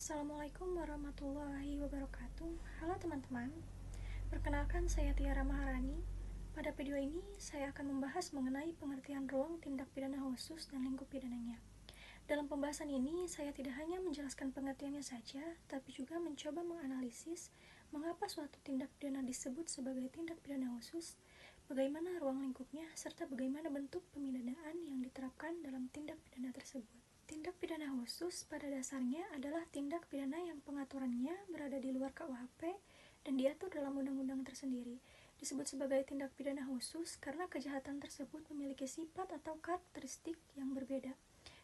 Assalamualaikum warahmatullahi wabarakatuh. Halo teman-teman, perkenalkan saya Tiara Maharani. Pada video ini saya akan membahas mengenai pengertian ruang tindak pidana khusus dan lingkup pidananya. Dalam pembahasan ini saya tidak hanya menjelaskan pengertiannya saja, tapi juga mencoba menganalisis mengapa suatu tindak pidana disebut sebagai tindak pidana khusus, bagaimana ruang lingkupnya, serta bagaimana bentuk pemidanaan yang diterapkan dalam tindak pidana tersebut. Tindak pidana khusus pada dasarnya adalah tindak pidana yang pengaturannya berada di luar KUHP dan diatur dalam undang-undang tersendiri. Disebut sebagai tindak pidana khusus karena kejahatan tersebut memiliki sifat atau karakteristik yang berbeda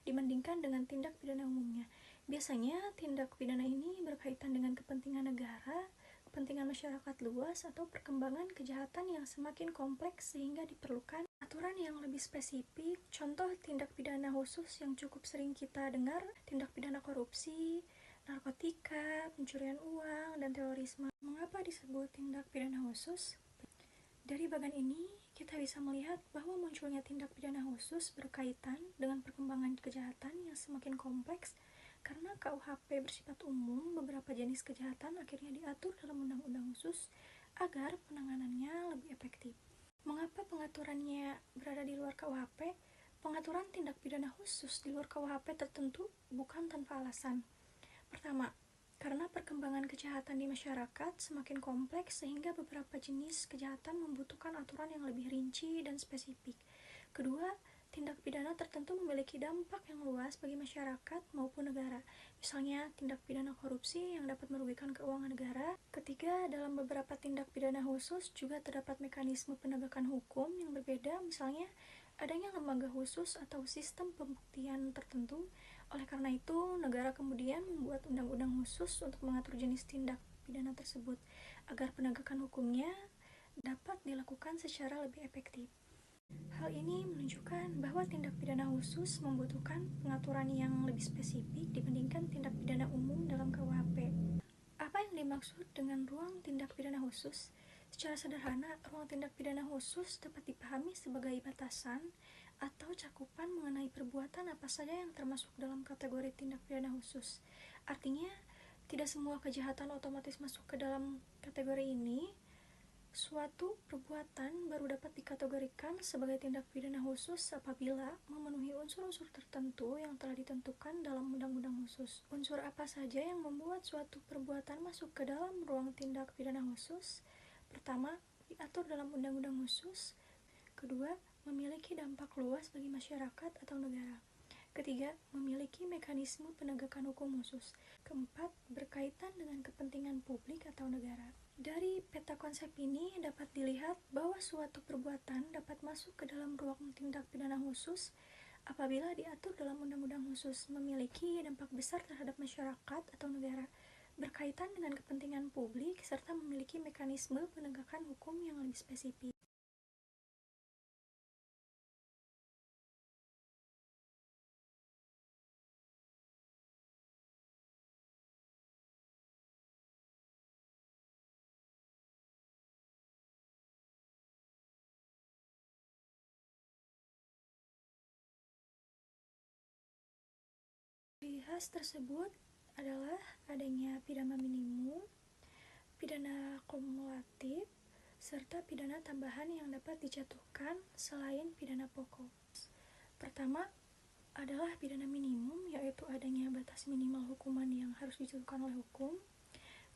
dibandingkan dengan tindak pidana umumnya. Biasanya tindak pidana ini berkaitan dengan kepentingan negara, kepentingan masyarakat luas, atau perkembangan kejahatan yang semakin kompleks sehingga diperlukan aturan yang lebih spesifik. Contoh tindak pidana khusus yang cukup sering kita dengar, tindak pidana korupsi, narkotika, pencurian uang, dan terorisme. Mengapa disebut tindak pidana khusus? Dari bagian ini, kita bisa melihat bahwa munculnya tindak pidana khusus berkaitan dengan perkembangan kejahatan yang semakin kompleks karena KUHP bersifat umum. Beberapa jenis kejahatan akhirnya diatur dalam undang-undang khusus agar penanganannya lebih efektif. Mengapa pengaturannya berada di luar KUHP? Pengaturan tindak pidana khusus di luar KUHP tertentu bukan tanpa alasan. Pertama, karena perkembangan kejahatan di masyarakat semakin kompleks sehingga beberapa jenis kejahatan membutuhkan aturan yang lebih rinci dan spesifik. Kedua, tindak pidana tertentu memiliki dampak yang luas bagi masyarakat maupun negara. Misalnya, tindak pidana korupsi yang dapat merugikan keuangan negara. Ketiga, dalam beberapa tindak pidana khusus juga terdapat mekanisme penegakan hukum yang berbeda, misalnya adanya lembaga khusus atau sistem pembuktian tertentu. Oleh karena itu, negara kemudian membuat undang-undang khusus untuk mengatur jenis tindak pidana tersebut agar penegakan hukumnya dapat dilakukan secara lebih efektif. Hal ini menunjukkan bahwa tindak pidana khusus membutuhkan pengaturan yang lebih spesifik dibandingkan tindak pidana umum dalam KUHP. Apa yang dimaksud dengan ruang tindak pidana khusus? Secara sederhana, ruang tindak pidana khusus dapat dipahami sebagai batasan atau cakupan mengenai perbuatan apa saja yang termasuk dalam kategori tindak pidana khusus. Artinya, tidak semua kejahatan otomatis masuk ke dalam kategori ini. Suatu perbuatan baru dapat dikategorikan sebagai tindak pidana khusus apabila memenuhi unsur-unsur tertentu yang telah ditentukan dalam undang-undang khusus. Unsur apa saja yang membuat suatu perbuatan masuk ke dalam ruang tindak pidana khusus? Pertama, diatur dalam undang-undang khusus. Kedua, memiliki dampak luas bagi masyarakat atau negara. Ketiga, memiliki mekanisme penegakan hukum khusus. Keempat, berkaitan dengan kepentingan publik atau negara. Dari peta konsep ini dapat dilihat bahwa suatu perbuatan dapat masuk ke dalam ruang tindak pidana khusus apabila diatur dalam undang-undang khusus, memiliki dampak besar terhadap masyarakat atau negara, berkaitan dengan kepentingan publik, serta memiliki mekanisme penegakan hukum yang lebih spesifik. Ciri khas tersebut adalah adanya pidana minimum, pidana kumulatif, serta pidana tambahan yang dapat dijatuhkan selain pidana pokok. Pertama adalah pidana minimum, yaitu adanya batas minimal hukuman yang harus dijatuhkan oleh hukum.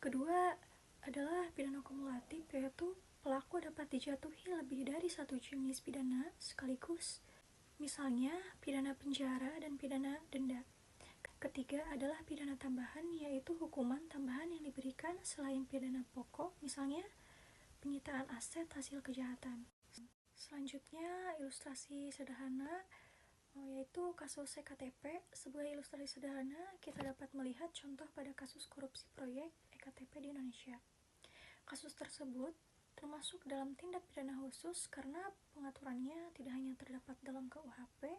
Kedua adalah pidana kumulatif, yaitu pelaku dapat dijatuhi lebih dari satu jenis pidana sekaligus, misalnya pidana penjara dan pidana denda. Ketiga adalah pidana tambahan, yaitu hukuman tambahan yang diberikan selain pidana pokok, misalnya penyitaan aset hasil kejahatan. Selanjutnya, ilustrasi sederhana, yaitu kasus EKTP. Sebagai ilustrasi sederhana, kita dapat melihat contoh pada kasus korupsi proyek EKTP di Indonesia. Kasus tersebut termasuk dalam tindak pidana khusus karena pengaturannya tidak hanya terdapat dalam KUHP,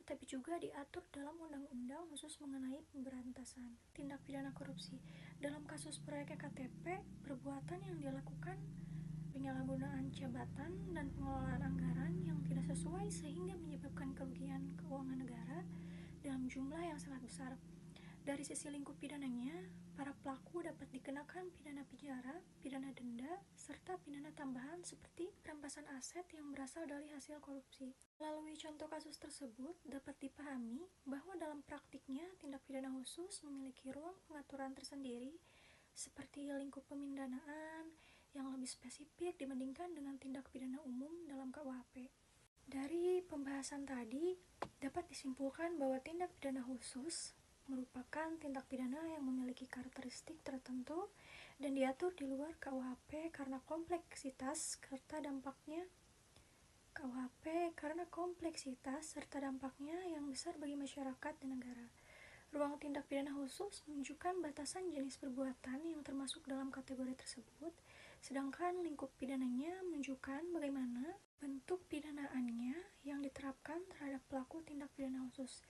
tetapi juga diatur dalam undang-undang khusus mengenai pemberantasan tindak pidana korupsi. Dalam kasus proyek EKTP, perbuatan yang dilakukan penyalahgunaan jabatan dan pengelolaan anggaran yang tidak sesuai sehingga menyebabkan kerugian keuangan negara dalam jumlah yang sangat besar. Dari sisi lingkup pidananya, para pelaku dapat dikenakan pidana penjara, pidana denda, serta pidana tambahan seperti perampasan aset yang berasal dari hasil korupsi. Melalui contoh kasus tersebut, dapat dipahami bahwa dalam praktiknya tindak pidana khusus memiliki ruang pengaturan tersendiri seperti lingkup pemindanaan yang lebih spesifik dibandingkan dengan tindak pidana umum dalam KUHP. Dari pembahasan tadi, dapat disimpulkan bahwa tindak pidana khusus merupakan tindak pidana yang memiliki karakteristik tertentu dan diatur di luar KUHP karena kompleksitas serta dampaknya yang besar bagi masyarakat dan negara. Ruang tindak pidana khusus menunjukkan batasan jenis perbuatan yang termasuk dalam kategori tersebut, sedangkan lingkup pidananya menunjukkan bagaimana bentuk pidanaannya yang diterapkan terhadap pelaku tindak pidana khusus.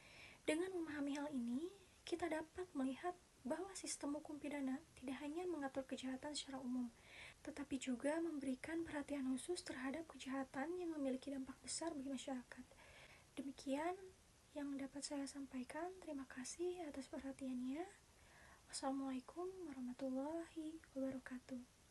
Dengan memahami hal ini, kita dapat melihat bahwa sistem hukum pidana tidak hanya mengatur kejahatan secara umum, tetapi juga memberikan perhatian khusus terhadap kejahatan yang memiliki dampak besar bagi masyarakat. Demikian yang dapat saya sampaikan. Terima kasih atas perhatiannya. Wassalamualaikum warahmatullahi wabarakatuh.